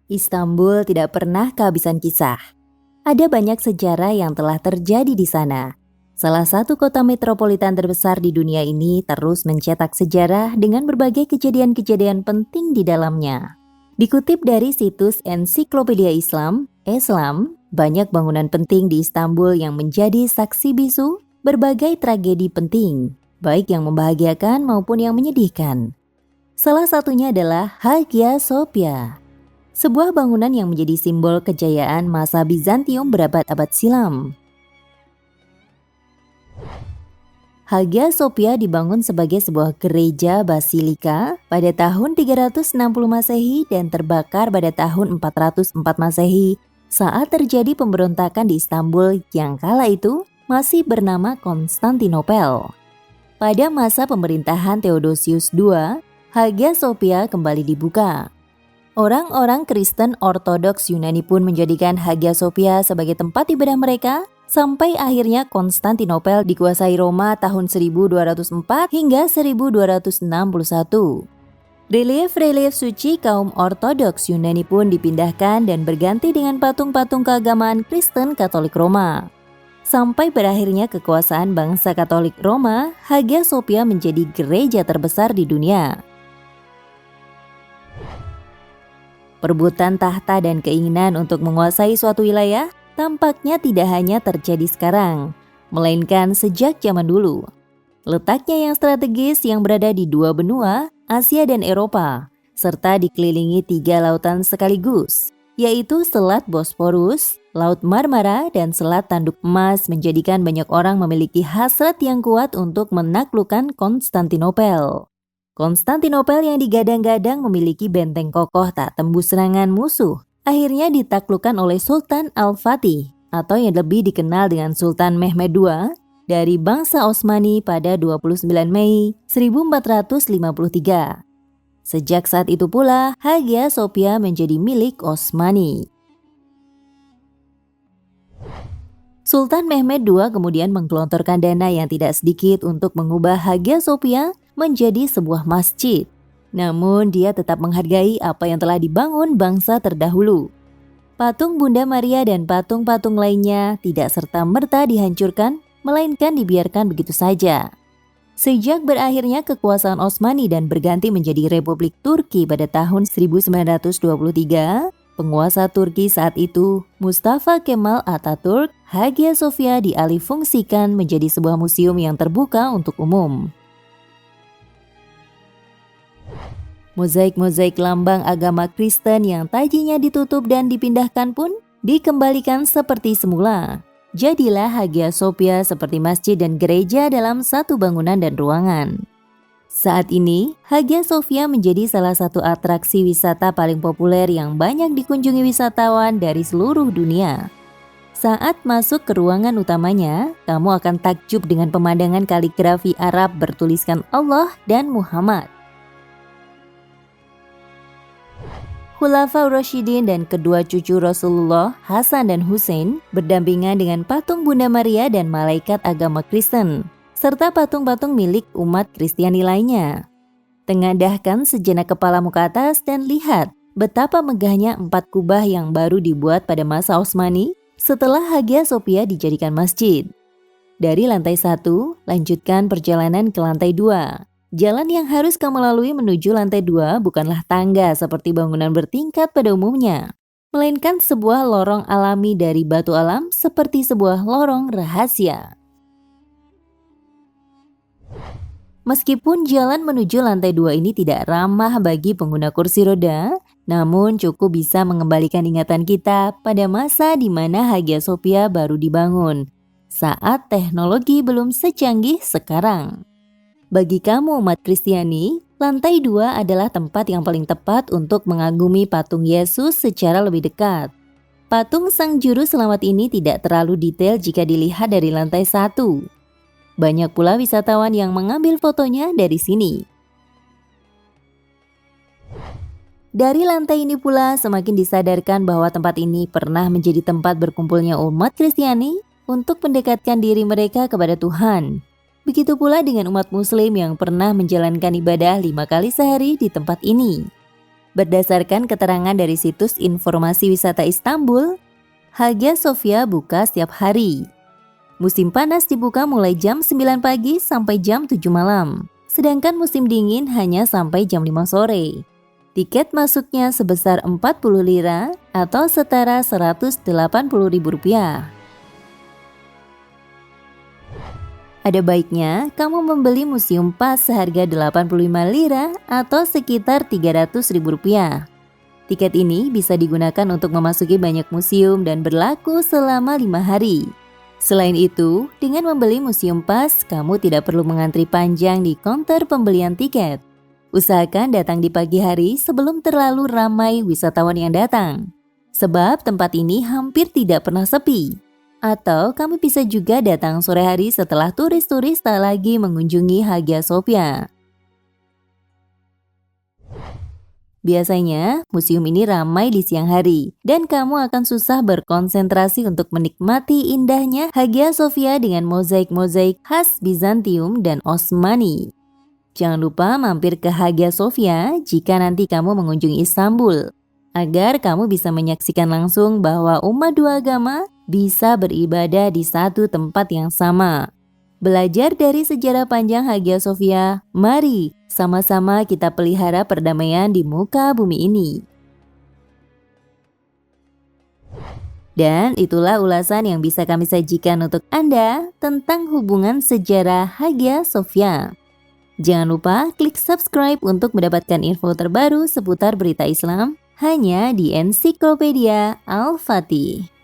Istanbul tidak pernah kehabisan kisah. Ada banyak sejarah yang telah terjadi di sana. Salah satu kota metropolitan terbesar di dunia ini terus mencetak sejarah dengan berbagai kejadian-kejadian penting di dalamnya. Dikutip dari situs Ensiklopedia Islam, banyak bangunan penting di Istanbul yang menjadi saksi bisu berbagai tragedi penting, baik yang membahagiakan maupun yang menyedihkan. Salah satunya adalah Hagia Sophia, sebuah bangunan yang menjadi simbol kejayaan masa Bizantium berabad-abad silam. Hagia Sophia dibangun sebagai sebuah gereja basilika pada tahun 360 Masehi dan terbakar pada tahun 404 Masehi saat terjadi pemberontakan di Istanbul yang kala itu masih bernama Konstantinopel. Pada masa pemerintahan Theodosius II, Hagia Sophia kembali dibuka. Orang-orang Kristen Ortodoks Yunani pun menjadikan Hagia Sophia sebagai tempat ibadah mereka sampai akhirnya Konstantinopel dikuasai Roma tahun 1204 hingga 1261. Relief-relief suci kaum Ortodoks Yunani pun dipindahkan dan berganti dengan patung-patung keagamaan Kristen Katolik Roma. Sampai berakhirnya kekuasaan bangsa Katolik Roma, Hagia Sophia menjadi gereja terbesar di dunia. Perebutan tahta dan keinginan untuk menguasai suatu wilayah tampaknya tidak hanya terjadi sekarang, melainkan sejak zaman dulu. Letaknya yang strategis yang berada di dua benua, Asia dan Eropa, serta dikelilingi 3 lautan sekaligus, yaitu Selat Bosporus, Laut Marmara, dan Selat Tanduk Emas menjadikan banyak orang memiliki hasrat yang kuat untuk menaklukkan Konstantinopel. Konstantinopel yang digadang-gadang memiliki benteng kokoh tak tembus serangan musuh, akhirnya ditaklukkan oleh Sultan Al-Fatih atau yang lebih dikenal dengan Sultan Mehmed II dari bangsa Osmani pada 29 Mei 1453. Sejak saat itu pula, Hagia Sophia menjadi milik Osmani. Sultan Mehmed II kemudian menggelontorkan dana yang tidak sedikit untuk mengubah Hagia Sophia menjadi sebuah masjid. Namun dia tetap menghargai apa yang telah dibangun bangsa terdahulu. Patung Bunda Maria dan patung-patung lainnya tidak serta-merta dihancurkan, melainkan dibiarkan begitu saja. Sejak berakhirnya kekuasaan Osmani dan berganti menjadi Republik Turki pada tahun 1923, penguasa Turki saat itu, Mustafa Kemal Atatürk, Hagia Sophia dialihfungsikan menjadi sebuah museum yang terbuka untuk umum. Mozaik-mozaik lambang agama Kristen yang tajinya ditutup dan dipindahkan pun dikembalikan seperti semula. Jadilah Hagia Sophia seperti masjid dan gereja dalam satu bangunan dan ruangan. Saat ini, Hagia Sophia menjadi salah satu atraksi wisata paling populer yang banyak dikunjungi wisatawan dari seluruh dunia. Saat masuk ke ruangan utamanya, kamu akan takjub dengan pemandangan kaligrafi Arab bertuliskan Allah dan Muhammad. Khulafaur Rasyidin dan kedua cucu Rasulullah, Hasan dan Hussein, berdampingan dengan patung Bunda Maria dan malaikat agama Kristen, serta patung-patung milik umat Kristiani lainnya. Tengadahkan sejenak kepalamu ke atas dan lihat betapa megahnya 4 kubah yang baru dibuat pada masa Osmani setelah Hagia Sophia dijadikan masjid. Dari lantai 1, lanjutkan perjalanan ke lantai 2. Jalan yang harus kamu lalui menuju lantai 2 bukanlah tangga seperti bangunan bertingkat pada umumnya, melainkan sebuah lorong alami dari batu alam seperti sebuah lorong rahasia. Meskipun jalan menuju lantai 2 ini tidak ramah bagi pengguna kursi roda, namun cukup bisa mengembalikan ingatan kita pada masa di mana Hagia Sophia baru dibangun, saat teknologi belum secanggih sekarang. Bagi kamu umat Kristiani, lantai 2 adalah tempat yang paling tepat untuk mengagumi patung Yesus secara lebih dekat. Patung Sang Juru Selamat ini tidak terlalu detail jika dilihat dari lantai 1. Banyak pula wisatawan yang mengambil fotonya dari sini. Dari lantai ini pula semakin disadarkan bahwa tempat ini pernah menjadi tempat berkumpulnya umat Kristiani untuk mendekatkan diri mereka kepada Tuhan. Begitu pula dengan umat Muslim yang pernah menjalankan ibadah 5 kali sehari di tempat ini. Berdasarkan keterangan dari situs informasi wisata Istanbul, Hagia Sophia buka setiap hari. Musim panas dibuka mulai jam 9 pagi sampai jam 7 malam, sedangkan musim dingin hanya sampai jam 5 sore. Tiket masuknya sebesar 40 lira atau setara Rp180.000. Ada baiknya kamu membeli museum pas seharga 85 lira atau sekitar Rp300.000. Tiket ini bisa digunakan untuk memasuki banyak museum dan berlaku selama 5 hari. Selain itu, dengan membeli museum pas, kamu tidak perlu mengantri panjang di counter pembelian tiket. Usahakan datang di pagi hari sebelum terlalu ramai wisatawan yang datang, sebab tempat ini hampir tidak pernah sepi. Atau kamu bisa juga datang sore hari setelah turis-turis tak lagi mengunjungi Hagia Sophia. Biasanya, museum ini ramai di siang hari, dan kamu akan susah berkonsentrasi untuk menikmati indahnya Hagia Sophia dengan mozaik-mozaik khas Bizantium dan Osmani. Jangan lupa mampir ke Hagia Sophia jika nanti kamu mengunjungi Istanbul, agar kamu bisa menyaksikan langsung bahwa umat dua agama bisa beribadah di satu tempat yang sama. Belajar dari sejarah panjang Hagia Sophia, mari sama-sama kita pelihara perdamaian di muka bumi ini. Dan itulah ulasan yang bisa kami sajikan untuk Anda tentang hubungan sejarah Hagia Sophia. Jangan lupa klik subscribe untuk mendapatkan info terbaru seputar berita Islam hanya di Ensiklopedia Al-Fatih.